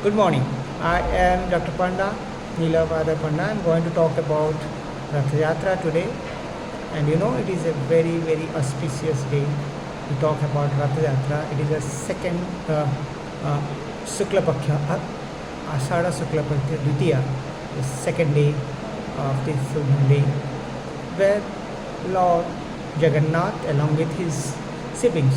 Good morning. I am Dr. Panda, Neelabada Panda. I am going to talk about Rath Yatra today. And it is a very, very auspicious day to talk about Rath Yatra. It is a second Shukla Paksha, Ashada Shukla Paksha, Dvitiya, the second day of this moon day, where Lord Jagannath, along with his siblings,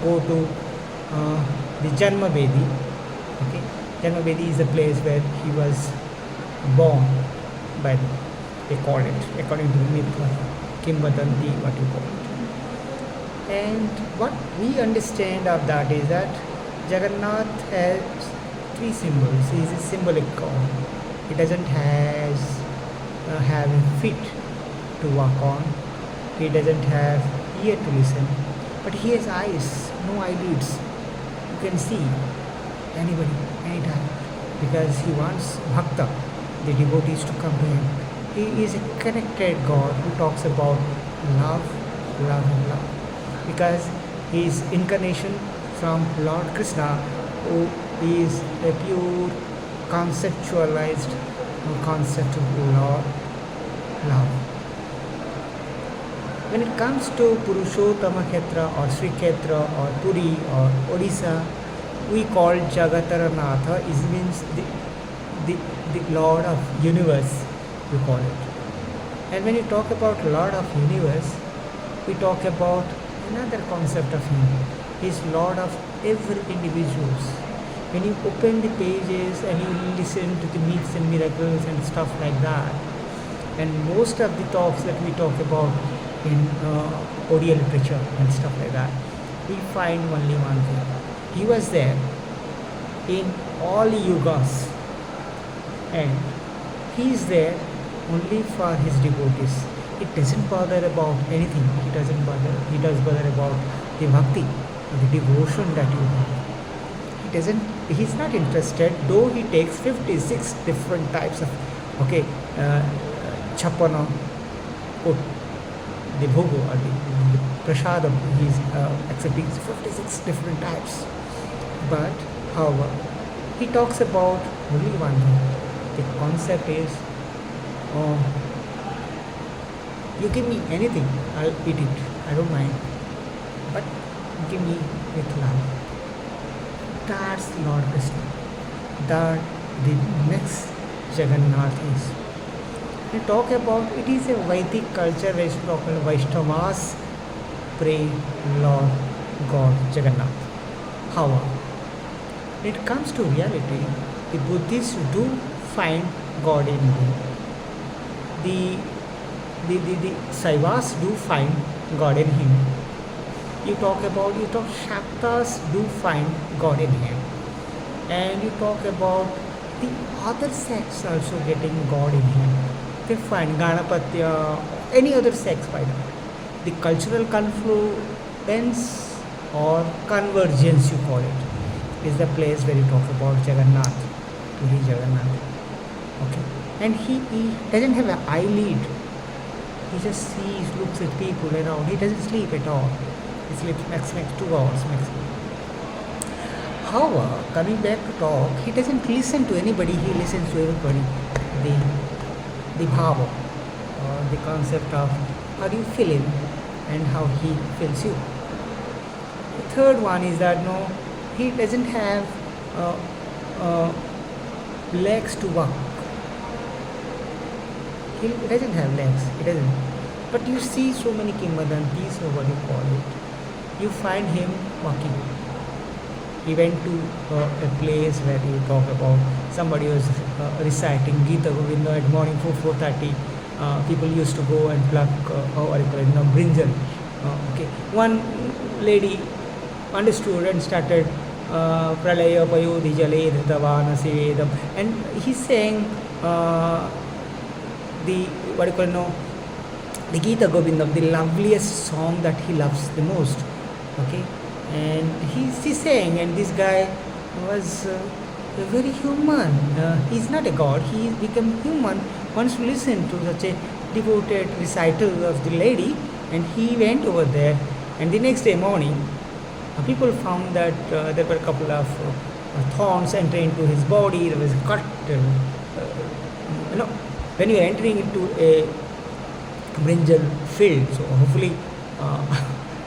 go to the Janma Vedi. Okay, Janma Vedi is the place where he was born, by they call it, according to the myth, Kimbadanti, what you call it. And what we understand of that is that Jagannath has three symbols. He is a symbolic god. He doesn't have feet to walk on. He doesn't have ear to listen, but he has eyes, no eyelids. You can see anybody, anytime, because he wants bhakta, the devotees, to come to him. He is a connected God who talks about love, love and love, because he is incarnation from Lord Krishna, who is a pure conceptualized concept of Lord love. When it comes to Purushottama Kshetra or Sri Kshetra or Puri or Odisha, we call Jagatarnatha. It means the Lord of Universe, we call it. And when you talk about Lord of Universe, we talk about another concept of him. He is Lord of every individuals. When you open the pages and you listen to the myths and miracles and stuff like that, and most of the talks that we talk about in Odia literature and stuff like that, we find only one thing. He was there in all yugas, and he is there only for his devotees. It doesn't bother about anything. He does bother about the bhakti, the devotion that you have. He's not interested, though he takes 56 different types of, chapana, the bhogo or the prasadam, he's accepting 56 different types. But, however, he talks about only one thing. The concept is, you give me anything, I'll eat it, I don't mind. But give me with love. That's Lord Krishna. That the next Jagannath is. We talk about, it is a Vedic culture where we talk about Vaishnavas pray Lord God Jagannath. However, when it comes to reality, the Buddhists do find God in him. The Saivas do find God in him. You talk Shaktas do find God in him. And you talk about the other sects also getting God in him. They find Ganapatya, any other sects by that. The cultural confluence or convergence, you call it, is the place where you talk about Jagannath, Puri Jagannath. Okay. And he doesn't have an eyelid. He just sees, looks at people around. He doesn't sleep at all. He sleeps maximum 2 hours maximum. However, coming back to talk, he doesn't listen to anybody. He listens to everybody. The Bhava, or the concept of how do you feel him and how he feels you. The third one is that he doesn't have legs to walk. He doesn't have legs. He doesn't. But you see so many Kimbadantis, or what you call it. You find him walking. He went to a place where you talk about somebody was reciting Gita Govinda at morning 4:30. People used to go and pluck brinjal. One lady understood and started Pralaya Payodhi Jale Dhritavana Sivedam, and he's saying the Gita Govinda, the loveliest song that he loves the most. Okay. And he's saying, and this guy was very human. He's not a god. He became human once you listen to such a devoted recital of the lady. And he went over there. And the next day morning, people found that there were a couple of thorns entering into his body. There was a cut. When you are entering into a brinjal field, so hopefully uh,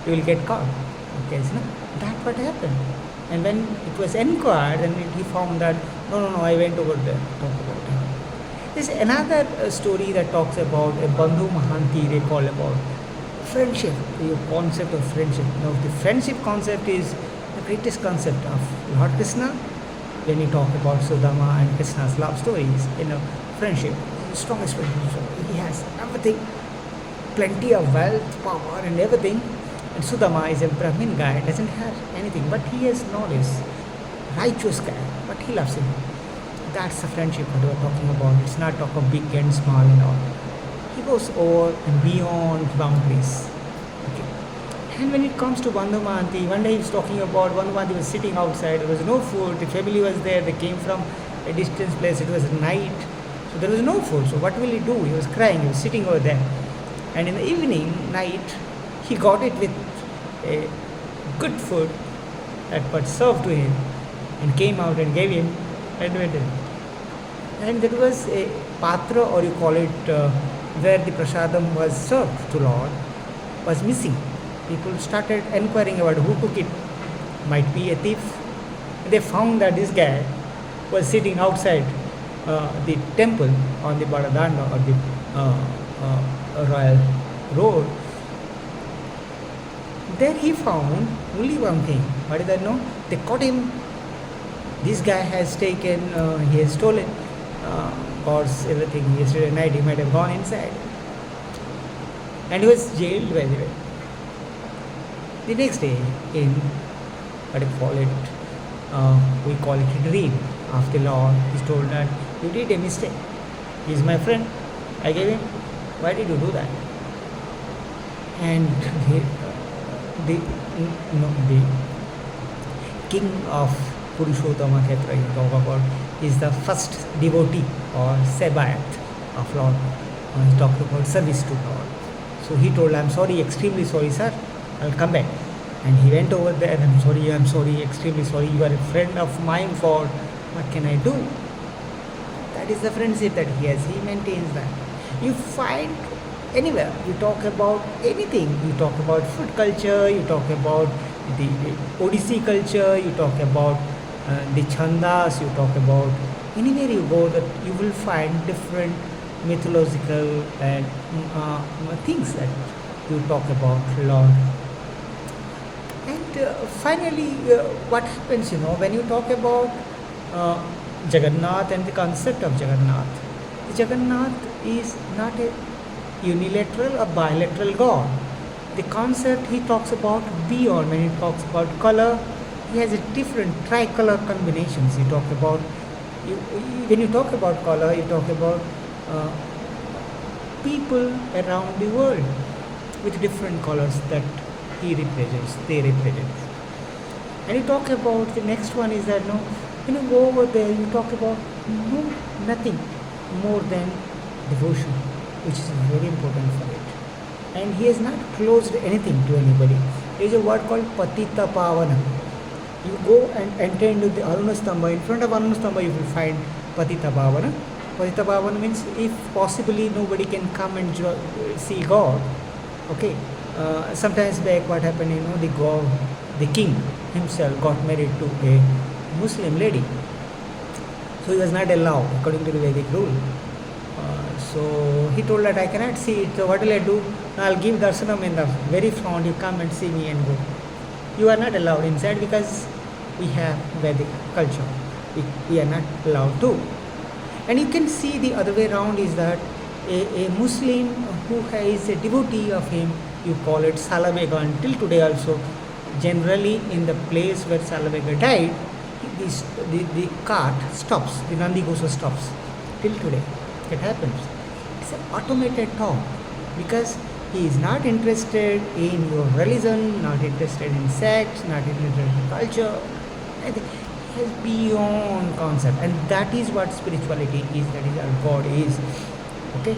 you will get caught. Okay, so that what happened. And when it was inquired, and he found that no, I went over there to talk about it. There's another story that talks about a Bandhu Mahanti. They call about friendship, the concept of friendship. Now, the friendship concept is the greatest concept of Lord Krishna. When you talk about Sudama and Krishna's love stories, friendship, the strongest friendship. He has everything, plenty of wealth, power, and everything. And Sudama is a Brahmin guy, doesn't have anything, but he has knowledge, righteous guy, but he loves him. That's the friendship that we're talking about. It's not talk of big and small and all. He goes over and beyond boundaries. Okay. And when it comes to Bandhu Mahanti, one day he was talking about Bandhu Mahanti was sitting outside. There was no food. The family was there. They came from a distant place. It was night. So there was no food. So what will he do? He was crying. He was sitting over there. And in the evening, night, he got it with a good food that was served to him and came out and gave him and went in. And there was a patra, or you call it, where the prasadam was served to Lord, was missing. People started inquiring about who took it. Might be a thief. They found that this guy was sitting outside the temple on the Baradanda, or the Royal Road. There he found only one thing. What is that? No, they caught him. This guy has taken, he has stolen God's everything. Yesterday night he might have gone inside. And he was jailed by the way. The next day, in what do you call it? We call it a dream. After Lord, he's told that you did a mistake. He's my friend. I gave him. Why did you do that? And the king of Purushottama Kshetra you talk about is the first devotee or Sebayat of Lord. He talked about service to Lord. So he told, I'm sorry, extremely sorry, sir. I'll come back. And he went over there, I'm sorry, extremely sorry. You are a friend of mine, for what can I do? That is the friendship that he has. He maintains that. You find anywhere, you talk about anything. You talk about food culture, you talk about the Odissi culture, you talk about the chandas, you talk about anywhere you go, that you will find different mythological and things that you talk about Lord. And finally, what happens, when you talk about Jagannath and the concept of Jagannath, Jagannath is not a unilateral or bilateral God. The concept he talks about beyond, when he talks about color, he has a different tricolor combinations. You talk about, when you talk about color, you talk about people around the world with different colors that he represents, they represent. And you talk about, the next one is that, when you go over there, you talk about nothing more than devotion, which is very important for it. And he has not closed anything to anybody. There is a word called patita pavana. You go and enter into the Arunastamba. In front of Arunastamba you will find patita pavana. Patita pavana means if possibly nobody can come and see God. Okay. Sometimes back what happened, the king himself got married to a Muslim lady. So he was not allowed according to the Vedic rule. So he told that I cannot see it. So what will I do? I'll give darshanam in the very front. You come and see me and go. You are not allowed inside because we have Vedic culture. We are not allowed to. And you can see the other way around is that a Muslim who is a devotee of him, you call it Salavega, until today also. Generally in the place where Salavega died, the cart stops, the Nandi Ghosa stops till today. It happens. It's an automated talk because he is not interested in your religion, not interested in sex, not interested in culture. He has beyond concept, and that is what spirituality is, that is what God is. Okay?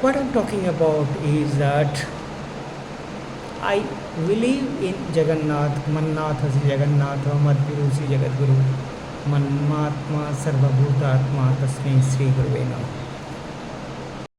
What I'm talking about is that I believe in Jagannath, Mannath Sri Jagannath, Madguru Sri Jagadguru, Manmatma Sarvabhutatma Tasmai Sri Gurve Namaha.